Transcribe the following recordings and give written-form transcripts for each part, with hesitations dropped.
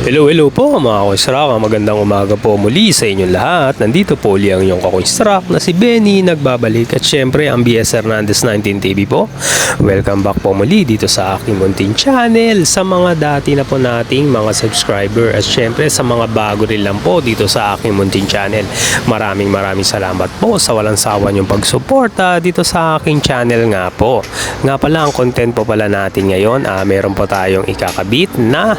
Hello po mga kakuistrak, magandang umaga po muli sa inyong lahat. Nandito po uli ang inyong kakuistrak na si Benny nagbabalik at syempre ang BS Hernandez 19 TV po. Welcome back po muli dito sa aking munting channel, sa mga dati na po nating mga subscriber at syempre sa mga bago rin lang po dito sa aking munting channel. Maraming salamat po sa walang sawa niyong pagsuporta dito sa aking channel nga po. Nga pala ang content po pala natin ngayon, meron po tayong ikakabit na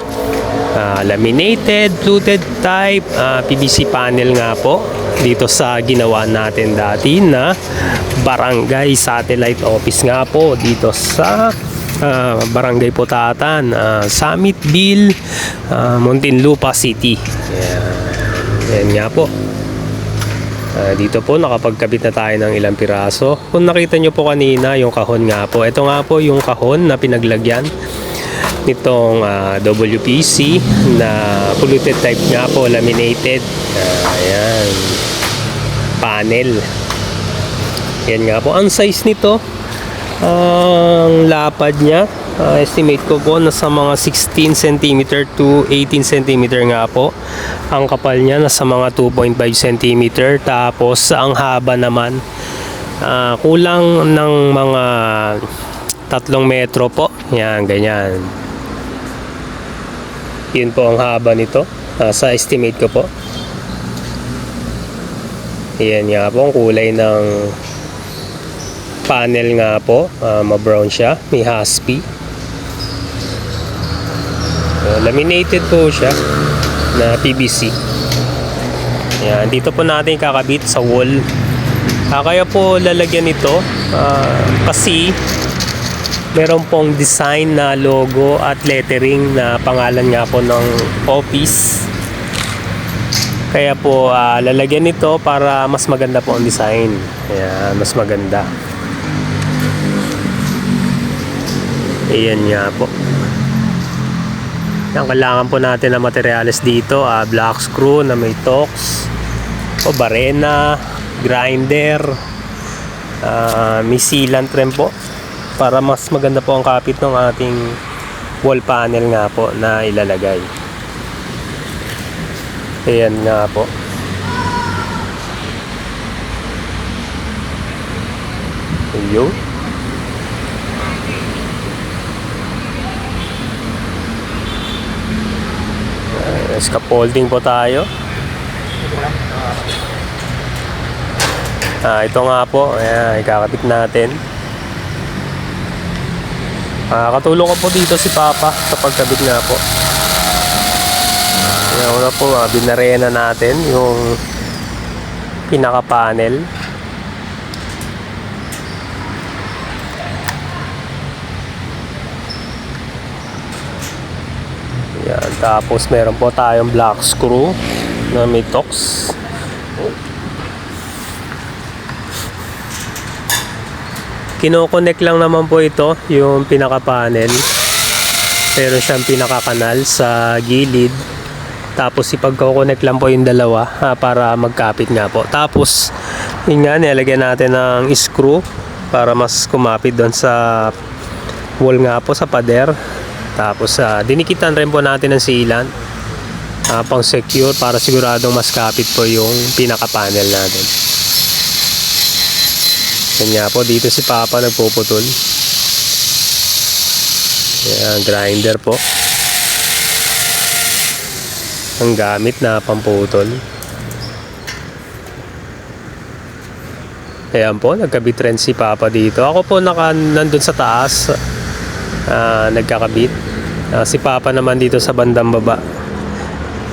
laminated fluted type PVC panel nga po dito sa ginawa natin dati na barangay satellite office nga po dito sa Barangay Putatan, Summitville, Muntinlupa City. Yan nga po. Dito po nakapagkabit na tayo ng ilang piraso. Kung nakita nyo po kanina yung kahon nga po, ito nga po yung kahon na pinaglagyan nitong WPC na polluted type nga po, laminated ayan, panel. Yan nga po ang size nito. Ang lapad niya, estimate ko po nasa mga 16 cm to 18 cm nga po. Ang kapal niya nasa mga 2.5 cm. Tapos ang haba naman kulang ng mga 3 metro po. Yan, ganyan. Yun po ang haba nito sa estimate ko po. Yan nga po ang kulay ng panel nga po, ma-brown siya, may haspi. Laminated po siya na PVC. Yan, dito po natin kakabit sa wall. Kaya po lalagyan ito kasi meron pong design na logo at lettering na pangalan nga po ng office. Kaya po lalagyan nito para mas maganda po ang design. Ayan, mas maganda. Ayan nga po. Ang kailangan po natin na materyales dito, black screw na may Torx, o barena, grinder, may sealant rin po para mas maganda po ang kapit ng ating wall panel nga po na ilalagay. Ayan nga po. Ayun. Scaffolding po tayo. Ito nga po, ayan, ikakabit natin. Katulong ko po dito si Papa sa pagkabit nga po. Una po, binarena natin yung pinaka panel. Yan, tapos meron po tayong black screw na may Torx. Kino-connect lang naman po ito yung pinaka-panel. Pero siyang pinaka-kanal sa gilid. Tapos ipagko-connect lang po yung dalawa para magkapit nga po. Tapos yun nga, nilagyan natin ng screw para mas kumapit doon sa wall nga po, sa pader. Tapos dinikitan rin po natin ng sealant pang secure para siguradong mas kapit po yung pinaka-panel natin. Yan nga po, dito si Papa nagpuputol. Yan, grinder po ang gamit na pamputol. Ayan po, nagkabit rin si Papa dito. Ako po nandun sa taas, nagkakabit. Si Papa naman dito sa bandang baba,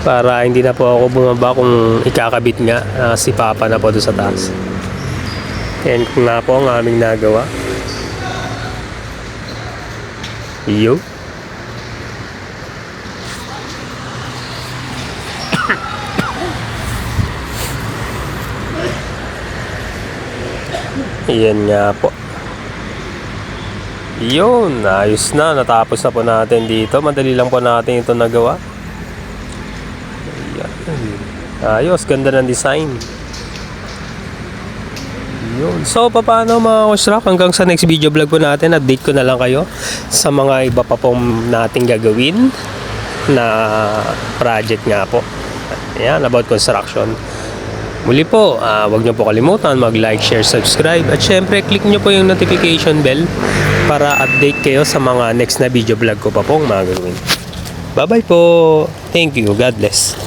para hindi na po ako bumaba kung ikakabit nga. Si Papa na po doon sa taas. Yan nga po ang aming nagawa. Yo. Yan nga po. Yun, ayos na. Natapos na po natin dito. Madali lang po natin ito nagawa. Yan. Ayos, ganda ng design. Yun. So, paano mga kuistrak? Hanggang sa next video vlog po natin, update ko na lang kayo sa mga iba pa pong nating gagawin. na project nga po. Ayan, about construction. Muli po, huwag niyo po kalimutan mag-like, share, subscribe at syempre click niyo po yung notification bell para update kayo sa mga next na video vlog ko pa pong mga gagawin. Bye bye po. Thank you. God bless.